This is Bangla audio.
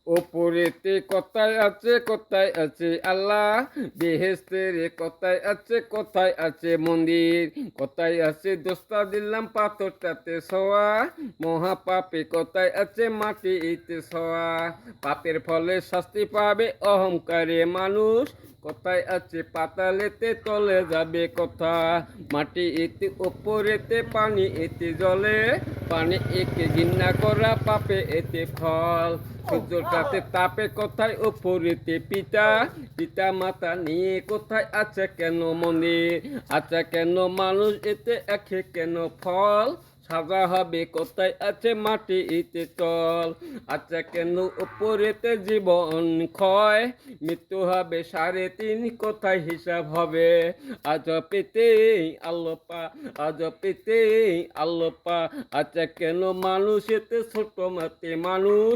ওপরেতে কোথায় আছে আল্লাহ, বেহেস্তের কোথায় আছে মন্দির, কোথায় আছে দোস্তা দিলাম পাথরটাতে সোয়া, মহাপাপে কোথায় আছে মাটিতে সোয়া, পাপের ফলে শাস্তি পাবে অহংকারে মানুষ, কোথায় আছে পাতালেতে তলে যাবে কথা, মাটি এতে ওপরেতে পানি এতে জলে, পানি একে ঘৃণা করা পাপে এতে ফল, সূর্যটাতে তাপে কোথায় ওপরেতে পিতা, পিতা মাতা নিয়ে কোথায় আছে কেন মন্দির, আছে কেন মানুষ এতে একে কেন ফল, সাজা হবে কোথায় আছে মাটি ইতে তল, আচ্ছা কেন উপরেতে জীবন ক্ষয়, মৃত্যু হবে 3.5 কোথায় হিসাব হবে, আজ পেতে আল্লোপা, আজ পেতে আল্লোপা, আচ্ছা কেন মানুষ এতে ছোট মাতে মানুষ।